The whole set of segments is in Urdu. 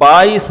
22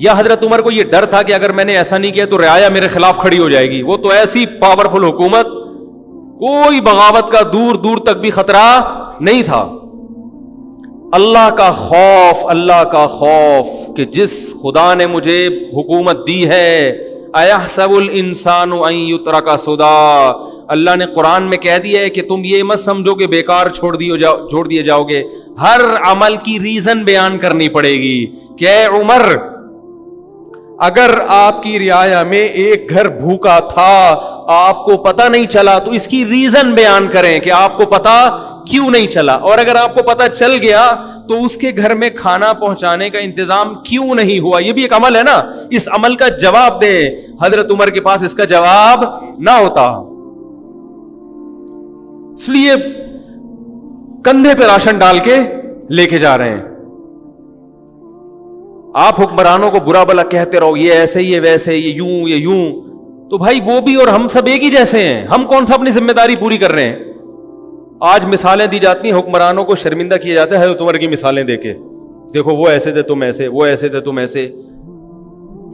یا حضرت عمر کو یہ ڈر تھا کہ اگر میں نے ایسا نہیں کیا تو رعایا میرے خلاف کھڑی ہو جائے گی؟ وہ تو ایسی پاورفل حکومت، کوئی بغاوت کا دور دور تک بھی خطرہ نہیں تھا۔ اللہ کا خوف، اللہ کا خوف کہ جس خدا نے مجھے حکومت دی ہے، اَيَحْسَبُ الْإِنسَانُ أَن يُتْرَكَ سُدًى، اللہ نے قرآن میں کہہ دیا ہے کہ تم یہ مت سمجھو کہ بیکار چھوڑ دیے جاؤ گے، ہر عمل کی ریزن بیان کرنی پڑے گی کہ اے عمر، اگر آپ کی رعایا میں ایک گھر بھوکا تھا، آپ کو پتہ نہیں چلا، تو اس کی ریزن بیان کریں کہ آپ کو پتہ کیوں نہیں چلا، اور اگر آپ کو پتہ چل گیا تو اس کے گھر میں کھانا پہنچانے کا انتظام کیوں نہیں ہوا؟ یہ بھی ایک عمل ہے نا، اس عمل کا جواب دیں۔ حضرت عمر کے پاس اس کا جواب نہ ہوتا، اس لیے کندھے پہ راشن ڈال کے لے کے جا رہے ہیں۔ آپ حکمرانوں کو برا بلا کہتے رہو، یہ ایسے، یہ ویسے، یہ یوں، یہ یوں، تو بھائی وہ بھی اور ہم سب ایک ہی جیسے ہیں، ہم کون سا اپنی ذمہ داری پوری کر رہے ہیں؟ آج مثالیں دی جاتی ہیں، حکمرانوں کو شرمندہ کیا جاتا ہے حضرت عمر کی مثالیں دے کے، دیکھو وہ ایسے تھے تم ایسے، وہ ایسے تھے تم ایسے۔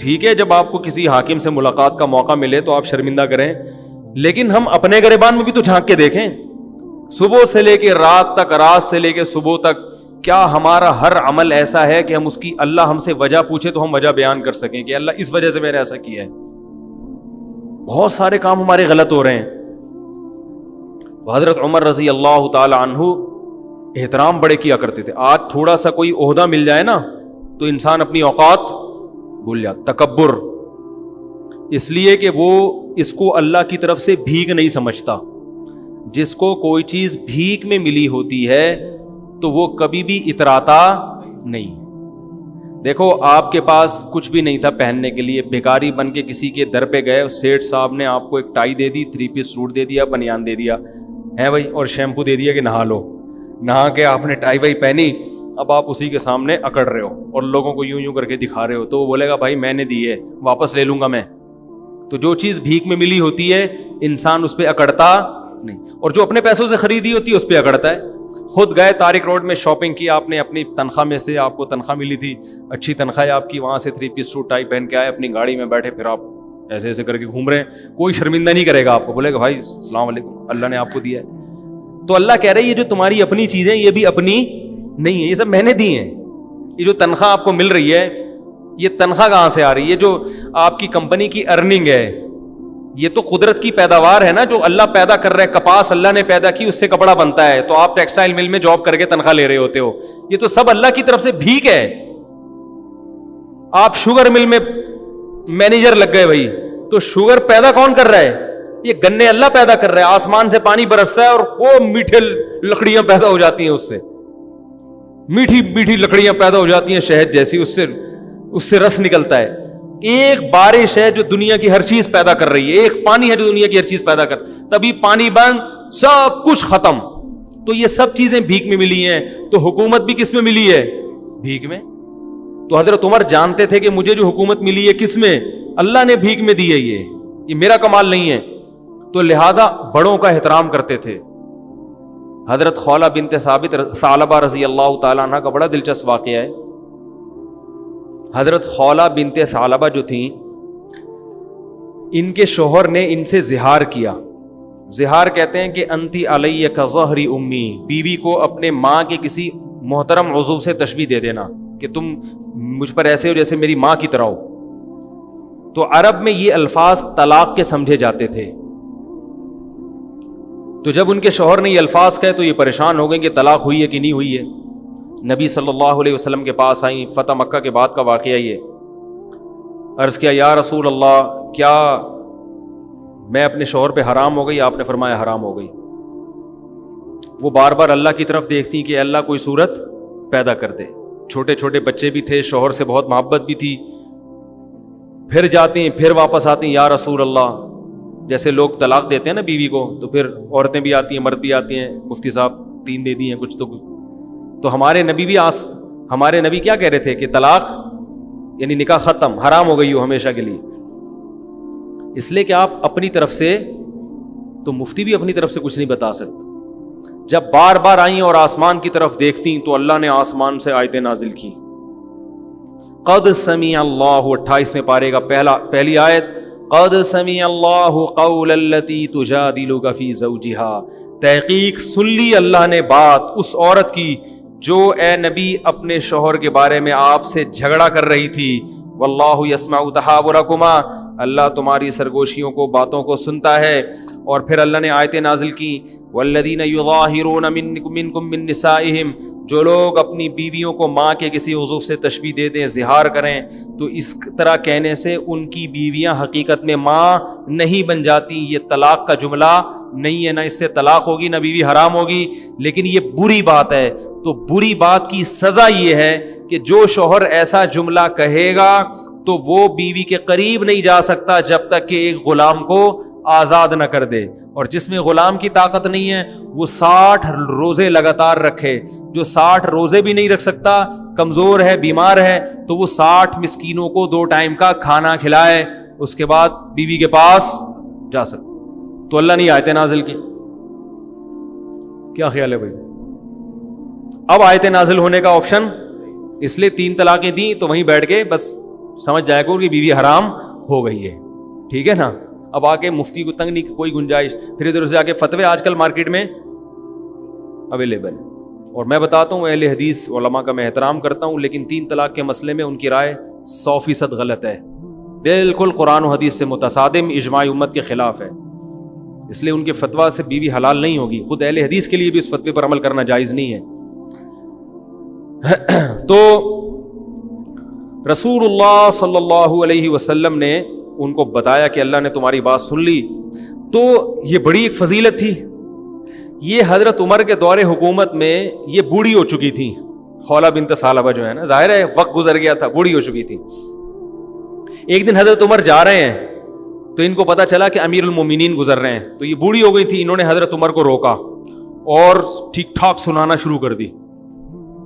ٹھیک ہے، جب آپ کو کسی حاکم سے ملاقات کا موقع ملے تو آپ شرمندہ کریں، لیکن ہم اپنے گریبان میں بھی تو جھانک کے دیکھیں، صبح سے لے کے رات تک، رات سے لے کے صبح تک، کیا ہمارا ہر عمل ایسا ہے کہ ہم اس کی، اللہ ہم سے وجہ پوچھے تو ہم وجہ بیان کر سکیں کہ اللہ اس وجہ سے میں نے ایسا کیا ہے؟ بہت سارے کام ہمارے غلط ہو رہے ہیں۔ حضرت عمر رضی اللہ تعالی عنہ احترام بڑے کیا کرتے تھے۔ آج تھوڑا سا کوئی عہدہ مل جائے نا تو انسان اپنی اوقات بھول جاتا، تکبر، اس لیے کہ وہ اس کو اللہ کی طرف سے بھیک نہیں سمجھتا۔ جس کو کوئی چیز بھیک میں ملی ہوتی ہے تو وہ کبھی بھی اتراتا نہیں۔ دیکھو آپ کے پاس کچھ بھی نہیں تھا پہننے کے لیے، بھکاری بن کے کسی کے در پہ گئے، سیٹھ صاحب نے آپ کو ایک ٹائی دے دی، 3 پیس سوٹ دے دیا، بنیان دے دیا ہے بھائی، اور شیمپو دے دیا کہ نہا لو، نہا کے آپ نے ٹائی وائی پہنی، اب آپ اسی کے سامنے اکڑ رہے ہو اور لوگوں کو یوں یوں کر کے دکھا رہے ہو، تو وہ بولے گا بھائی میں نے دی ہے، واپس لے لوں گا میں۔ تو جو چیز بھیک میں ملی ہوتی ہے انسان اس پہ اکڑتا نہیں، اور جو اپنے پیسوں سے خریدی ہوتی ہے اس پہ اکڑتا ہے۔ خود گئے طارق روڈ میں شاپنگ کی آپ نے، اپنی تنخواہ میں سے، آپ کو تنخواہ ملی تھی، اچھی تنخواہ ہے آپ کی، وہاں سے 3 پیس سوٹ ٹائی پہن کے آئے، اپنی گاڑی میں بیٹھے، پھر آپ ایسے ایسے کر کے گھوم رہے ہیں، کوئی شرمندہ نہیں کرے گا آپ کو، بولے گا بھائی السلام علیکم، اللہ نے آپ کو دیا ہے۔ تو اللہ کہہ رہے ہیں یہ جو تمہاری اپنی چیزیں یہ بھی اپنی نہیں ہے، یہ سب میں نے دی ہیں۔ یہ جو تنخواہ آپ کو مل رہی ہے، یہ تنخواہ کہاں سے آ رہی ہے؟ جو آپ کی کمپنی کی ارننگ ہے، یہ تو قدرت کی پیداوار ہے نا، جو اللہ پیدا کر رہا ہے، کپاس اللہ نے پیدا کی، اس سے کپڑا بنتا ہے، تو آپ ٹیکسٹائل مل میں جاب کر کے تنخواہ لے رہے ہوتے ہو، یہ تو سب اللہ کی طرف سے بھیک ہے۔ آپ شوگر مل میں مینیجر لگ گئے بھائی، تو شوگر پیدا کون کر رہا ہے؟ یہ گنے اللہ پیدا کر رہا ہے، آسمان سے پانی برستا ہے اور وہ میٹھے لکڑیاں پیدا ہو جاتی ہیں، اس سے میٹھی میٹھی لکڑیاں پیدا ہو جاتی ہیں شہد جیسی، اس سے رس نکلتا ہے۔ ایک بارش ہے جو دنیا کی ہر چیز پیدا کر رہی ہے، ایک پانی ہے جو دنیا کی ہر چیز پیدا کر، تبھی پانی بند، سب کچھ ختم۔ تو یہ سب چیزیں بھیک میں ملی ہیں، تو حکومت بھی کس میں ملی ہے؟ بھیک میں۔ تو حضرت عمر جانتے تھے کہ مجھے جو حکومت ملی ہے کس میں؟ اللہ نے بھیک میں دی ہے، یہ میرا کمال نہیں ہے، تو لہذا بڑوں کا احترام کرتے تھے۔ حضرت خولہ بنت ثعلبہ رضی اللہ تعالیٰ عنہ کا بڑا دلچسپ واقعہ ہے۔ حضرت خولہ بنت ثعلبہ جو تھیں، ان کے شوہر نے ان سے زہار کیا۔ زہار کہتے ہیں کہ انتی علی کظہر امی، بیوی کو اپنے ماں کے کسی محترم عضو سے تشبیہ دے دینا کہ تم مجھ پر ایسے ہو جیسے میری ماں کی طرح ہو۔ تو عرب میں یہ الفاظ طلاق کے سمجھے جاتے تھے، تو جب ان کے شوہر نے یہ الفاظ کہے تو یہ پریشان ہو گئے کہ طلاق ہوئی ہے کہ نہیں ہوئی ہے۔ نبی صلی اللہ علیہ وسلم کے پاس آئیں، فتح مکہ کے بعد کا واقعہ یہ، عرض کیا یا رسول اللہ، کیا میں اپنے شوہر پہ حرام ہو گئی؟ آپ نے فرمایا حرام ہو گئی۔ وہ بار بار اللہ کی طرف دیکھتی کہ اللہ کوئی صورت پیدا کر دے، چھوٹے چھوٹے بچے بھی تھے، شوہر سے بہت محبت بھی تھی، پھر جاتی ہیں، پھر واپس آتی ہیں، یا رسول اللہ، جیسے لوگ طلاق دیتے ہیں نا بیوی کو، تو پھر عورتیں بھی آتی ہیں، مرد بھی آتی ہیں، مفتی صاحب 3 دے دی ہیں کچھ تو ہمارے نبی بھی ہمارے نبی کیا کہہ رہے تھے کہ طلاق یعنی نکاح ختم، حرام ہو گئی ہو ہمیشہ کے لیے۔ اس لیے کہ آپ اپنی طرف سے، تو مفتی بھی اپنی طرف سے کچھ نہیں بتا سکتے۔ جب بار بار آئیں اور آسمان کی طرف دیکھتی تو اللہ نے آسمان سے آیتیں نازل کی، قد سمع اللہ 28ویں پارے کا پہلی آیت، قد سمع اللہ قول التی تجادلک فی زوجہا، تحقیق سن لی اللہ نے بات اس عورت کی جو اے نبی اپنے شوہر کے بارے میں آپ سے جھگڑا کر رہی تھی، واللہ یسمع تحاورکما، اللہ تمہاری سرگوشیوں کو، باتوں کو سنتا ہے۔ اور پھر اللہ نے آیتیں نازل کی، والذین یظاہرون منکم من نسائہم، جو لوگ اپنی بیویوں کو ماں کے کسی عضو سے تشبیہ دے دیں، زہار کریں، تو اس طرح کہنے سے ان کی بیویاں حقیقت میں ماں نہیں بن جاتی۔ یہ طلاق کا جملہ نہیں ہے، نہ اس سے طلاق ہوگی نہ بیوی حرام ہوگی، لیکن یہ بری بات ہے۔ تو بری بات کی سزا یہ ہے کہ جو شوہر ایسا جملہ کہے گا تو وہ بیوی کے قریب نہیں جا سکتا جب تک کہ ایک غلام کو آزاد نہ کر دے، اور جس میں غلام کی طاقت نہیں ہے وہ 60 روزے لگاتار رکھے۔ جو 60 روزے بھی نہیں رکھ سکتا، کمزور ہے، بیمار ہے، تو وہ 60 مسکینوں کو 2 ٹائم کا کھانا کھلائے، اس کے بعد بیوی کے پاس جا سکتا۔ تو اللہ نے آیتیں نازل کی۔ کیا خیال ہے بھائی؟ اب آیتیں نازل ہونے کا آپشن اس لیے 3 طلاقیں دیں تو وہیں بیٹھ کے بس سمجھ جائے گا کہ بیوی حرام ہو گئی ہے، ٹھیک ہے نا۔ اب آ کے مفتی کو تنگ نہیں کوئی گنجائش، پھر ادھر سے آ کے فتوے آج کل مارکیٹ میں اویلیبل ہے۔ اور میں بتاتا ہوں اہل حدیث علماء کا میں احترام کرتا ہوں، لیکن 3 طلاق کے مسئلے میں ان کی رائے 100% غلط ہے، بالکل قرآن و حدیث سے متصادم، اجماع امت کے خلاف ہے۔ اس لیے ان کے فتویٰ سے بیوی حلال نہیں ہوگی، خود اہل حدیث کے لیے بھی اس فتوے پر عمل کرنا جائز نہیں ہے۔ تو رسول اللہ صلی اللہ علیہ وسلم نے ان کو بتایا کہ اللہ نے تمہاری بات سن لی، تو یہ بڑی ایک فضیلت تھی۔ یہ حضرت عمر کے دور حکومت میں یہ بوڑھی ہو چکی تھی، خولہ بنت ثعلبہ جو ہے نا، ظاہر ہے وقت گزر گیا تھا، بوڑھی ہو چکی تھی۔ ایک دن حضرت عمر جا رہے ہیں تو ان کو پتا چلا کہ امیر المومنین گزر رہے ہیں، تو یہ بوڑھی ہو گئی تھی۔ انہوں نے حضرت عمر کو روکا اور ٹھیک ٹھاک سنانا شروع کر دی،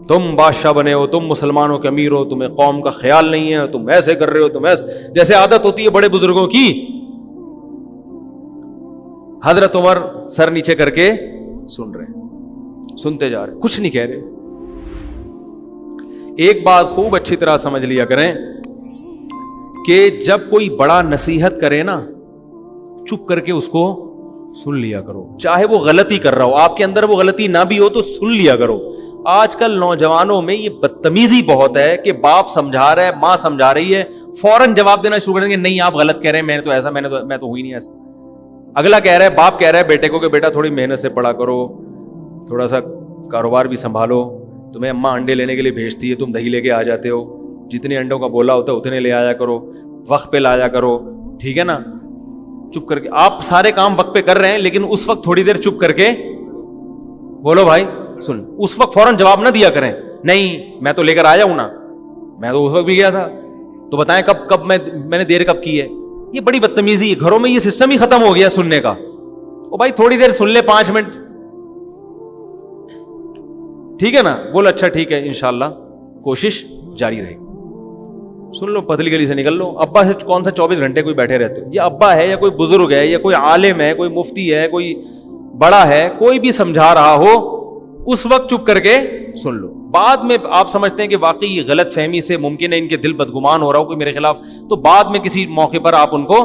تم بادشاہ بنے ہو، تم مسلمانوں کے امیر ہو، تمہیں قوم کا خیال نہیں ہے، تم ایسے کر رہے ہو، تم ایسے، جیسے عادت ہوتی ہے بڑے بزرگوں کی۔ حضرت عمر سر نیچے کر کے سن رہے ہیں، سنتے جا رہے ہیں، کچھ نہیں کہہ رہے۔ ایک بات خوب اچھی طرح سمجھ لیا کریں کہ جب کوئی بڑا نصیحت کرے نا، چپ کر کے اس کو سن لیا کرو، چاہے وہ غلطی کر رہا ہو، آپ کے اندر وہ غلطی نہ بھی ہو تو سن لیا کرو۔ آج کل نوجوانوں میں یہ بدتمیزی بہت ہے کہ باپ سمجھا رہا ہے، ماں سمجھا رہی ہے، فوراً جواب دینا شروع کر دیں گے، نہیں آپ غلط کہہ رہے ہیں، میں نے تو ایسا، میں تو ہوئی نہیں ایسا۔ اگلا کہہ رہا ہے، باپ کہہ رہا ہے بیٹے کو کہ بیٹا تھوڑی محنت سے پڑھا کرو، تھوڑا سا کاروبار بھی سنبھالو، تمہیں اماں انڈے لینے کے لیے بھیجتی ہے، تم دہی لے کے آ جاتے ہو، جتنے انڈوں کا بولا ہوتا ہے اتنے لے آیا کرو، وقت پہ لایا کرو، ٹھیک ہے نا۔ چپ کر کے آپ سارے کام وقت پہ کر رہے ہیں، لیکن اس وقت تھوڑی دیر چپ کر کے بولو بھائی سن، اس وقت فوراً جواب نہ دیا کریں، نہیں میں تو لے کر آیا ہوں نا، میں تو اس وقت بھی گیا تھا، تو بتائیں کب میں نے دیر کب کی ہے۔ یہ بڑی بدتمیزی ہے، گھروں میں یہ سسٹم ہی ختم ہو گیا سننے کا۔ او بھائی تھوڑی دیر سن لے، 5 منٹ، ٹھیک ہے نا، بول اچھا ٹھیک ہے، انشاءاللہ کوشش جاری رہے گی، سن لو، پتلی گلی سے نکل لو۔ ابا سے کون سا 24 گھنٹے کوئی بیٹھے رہتے ہو، یا ابا ہے یا کوئی بزرگ ہے یا کوئی عالم ہے، کوئی مفتی ہے، کوئی بڑا ہے، کوئی بھی سمجھا رہا ہو، اس وقت چپ کر کے سن لو۔ بعد میں آپ سمجھتے ہیں کہ واقعی یہ غلط فہمی سے ممکن ہے ان کے دل بدگمان ہو رہا ہو کوئی میرے خلاف، تو بعد میں کسی موقع پر آپ ان کو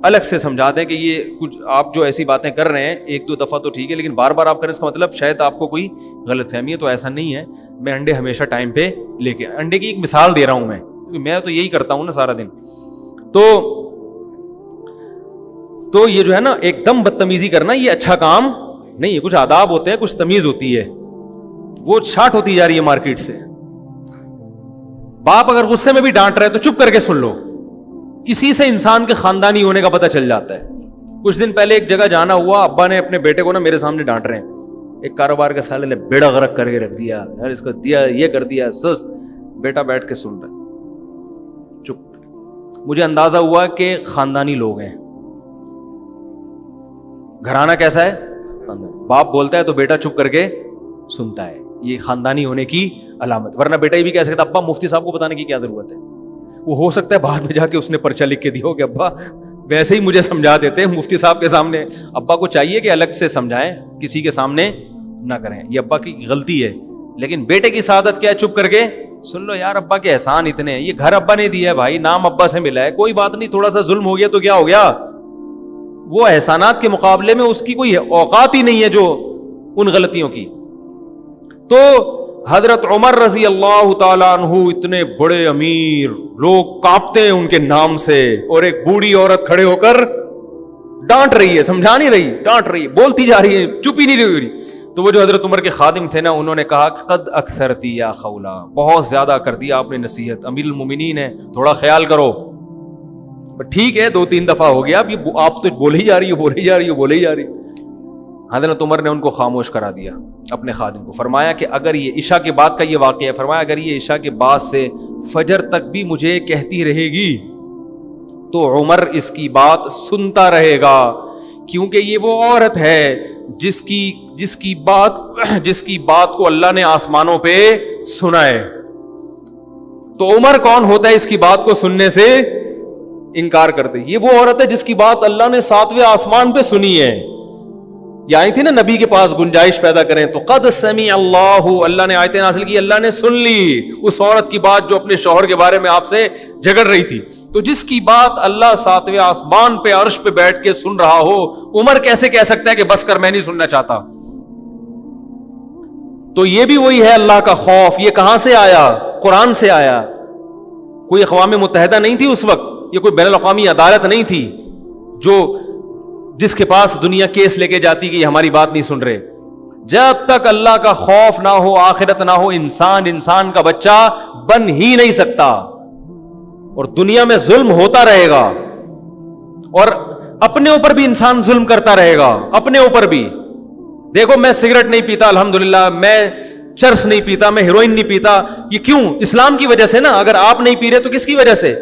الگ سے سمجھا دیں کہ یہ کچھ آپ جو ایسی باتیں کر رہے ہیں 1-2 دفعہ تو ٹھیک ہے، لیکن بار بار آپ کریں، اس کا مطلب شاید آپ کو کوئی غلط فہمی ہے۔ تو ایسا نہیں ہے، میں انڈے ہمیشہ ٹائم پہ لے کے، انڈے کی ایک مثال دے رہا ہوں میں تو یہی کرتا ہوں نا سارا دن۔ تو یہ جو ہے نا ایک دم بدتمیزی کرنا، یہ اچھا کام نہیں ہے۔ کچھ آداب ہوتے ہیں، کچھ تمیز ہوتی ہے، وہ شارٹ ہوتی جا رہی ہے مارکیٹ سے۔ باپ اگر غصے میں بھی ڈانٹ رہے تو چپ کر کے سن لو، اسی سے انسان کے خاندانی ہونے کا پتہ چل جاتا ہے۔ کچھ دن پہلے ایک جگہ جانا ہوا، ابا نے اپنے بیٹے کو نا میرے سامنے ڈانٹ رہے ہیں، ایک کاروبار کے سالے نے بیڑا غرق کر کے رکھ دیا، اس کو دیا یہ کر دیا، سست۔ بیٹا بیٹھ کے سن رہا، چپ۔ مجھے اندازہ ہوا کہ خاندانی لوگ ہیں، گھرانہ کیسا ہے، باپ بولتا ہے تو بیٹا چپ کر کے سنتا ہے، یہ خاندانی ہونے کی علامت۔ ورنہ بیٹا یہ بھی کہہ سکتا ابا مفتی صاحب کو بتانے کی کیا ضرورت ہے، وہ ہو سکتا ہے بعد میں جا کے اس نے پرچہ لکھ کے دیا ہو کہ ابا ویسے ہی مجھے سمجھا دیتے مفتی صاحب کے سامنے۔ ابا کو چاہیے کہ الگ سے سمجھائیں، کسی کے سامنے نہ کریں، یہ ابا کی غلطی ہے۔ لیکن بیٹے کی سعادت کیا ہے، چپ کر کے سن لو یار ابا کے احسان اتنے ہیں, یہ گھر ابا نے دیا ہے بھائی, نام ابا سے ملا ہے, کوئی بات نہیں, تھوڑا سا ظلم ہو گیا تو کیا ہو گیا, وہ احسانات کے مقابلے میں اس کی کوئی اوقات ہی نہیں ہے جو ان غلطیوں کی. تو حضرت عمر رضی اللہ تعالیٰ عنہ اتنے بڑے امیر, لوگ کانپتے ہیں ان کے نام سے, اور ایک بوڑھی عورت کھڑے ہو کر ڈانٹ رہی ہے, سمجھا نہیں رہی, ڈانٹ رہی ہے, بولتی جا رہی ہے, چپ ہی نہیں رہی. تو وہ جو حضرت عمر کے خادم تھے نا, انہوں نے کہا قد اکثرتی یا خولا, بہت زیادہ کر دیا آپ نے نصیحت, امیر المومنین ہے, تھوڑا خیال کرو. ٹھیک ہے 2-3 دفعہ ہو گیا, اب آپ تو بولے ہی جا رہی ہو. حضرت عمر نے ان کو خاموش کرا دیا, اپنے خادم کو. فرمایا کہ اگر یہ عشاء کے بعد کا یہ واقعہ ہے, فرمایا اگر یہ عشاء کے بعد سے فجر تک بھی مجھے کہتی رہے گی تو عمر اس کی بات سنتا رہے گا, کیونکہ یہ وہ عورت ہے جس کی بات کو اللہ نے آسمانوں پہ سنا ہے. تو عمر کون ہوتا ہے اس کی بات کو سننے سے انکار کر دے؟ یہ وہ عورت ہے جس کی بات اللہ نے 7ویں آسمان پہ سنی ہے. یہ آئی تھی نا نبی کے پاس گنجائش پیدا کریں, تو قد سمع اللہ نے آیتیں نازل کی, اللہ نے سن لی اس عورت کی بات جو اپنے شوہر کے بارے میں آپ سے جھگڑ رہی تھی. تو جس کی بات اللہ 7ویں آسمان پہ عرش پہ بیٹھ کے سن رہا ہو, عمر کیسے کہہ سکتا ہے کہ بس کر, میں نہیں سننا چاہتا. تو یہ بھی وہی ہے اللہ کا خوف. یہ کہاں سے آیا؟ قرآن سے آیا. کوئی اقوام متحدہ نہیں تھی اس وقت, یہ کوئی بین الاقوامی عدالت نہیں تھی جس کے پاس دنیا کیس لے کے جاتی کہ یہ ہماری بات نہیں سن رہے. جب تک اللہ کا خوف نہ ہو, آخرت نہ ہو, انسان کا بچہ بن ہی نہیں سکتا, اور دنیا میں ظلم ہوتا رہے گا, اور اپنے اوپر بھی انسان ظلم کرتا رہے گا, اپنے اوپر بھی. دیکھو میں سگریٹ نہیں پیتا الحمدللہ, میں چرس نہیں پیتا, میں ہیروئن نہیں پیتا. یہ کیوں؟ اسلام کی وجہ سے نا. اگر آپ نہیں پی رہے تو کس کی وجہ سے؟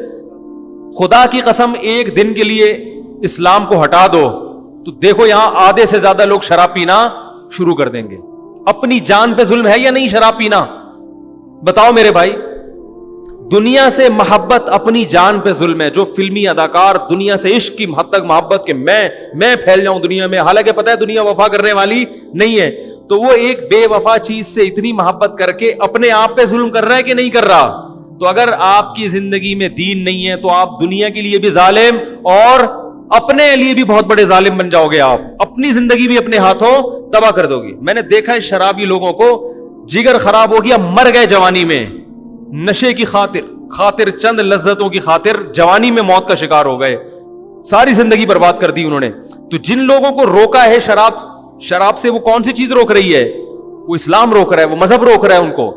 خدا کی قسم ایک دن کے لیے اسلام کو ہٹا دو تو دیکھو یہاں آدھے سے زیادہ لوگ شراب پینا شروع کر دیں گے. اپنی جان پہ ظلم ہے یا نہیں شراب پینا؟ بتاؤ میرے بھائی. دنیا سے محبت اپنی جان پہ ظلم ہے. جو فلمی اداکار دنیا سے عشق کی حد تک محبت کہ میں پھیل جاؤں دنیا میں, حالانکہ پتہ ہے دنیا وفا کرنے والی نہیں ہے, تو وہ ایک بے وفا چیز سے اتنی محبت کر کے اپنے آپ پہ ظلم کر رہا ہے کہ نہیں کر رہا؟ تو اگر آپ کی زندگی میں دین نہیں ہے تو آپ دنیا کے لیے بھی ظالم اور اپنے لیے بھی بہت بڑے ظالم بن جاؤ گے. آپ اپنی زندگی بھی اپنے ہاتھوں تباہ کر دو گی. میں نے دیکھا ہے شرابی لوگوں کو جگر خراب ہو گیا, مر گئے جوانی میں, نشے کی خاطر چند لذتوں کی خاطر جوانی میں موت کا شکار ہو گئے, ساری زندگی برباد کر دی انہوں نے. تو جن لوگوں کو روکا ہے شراب سے, وہ کون سی چیز روک رہی ہے؟ وہ اسلام روک رہا ہے, وہ مذہب روک رہا ہے ان کو.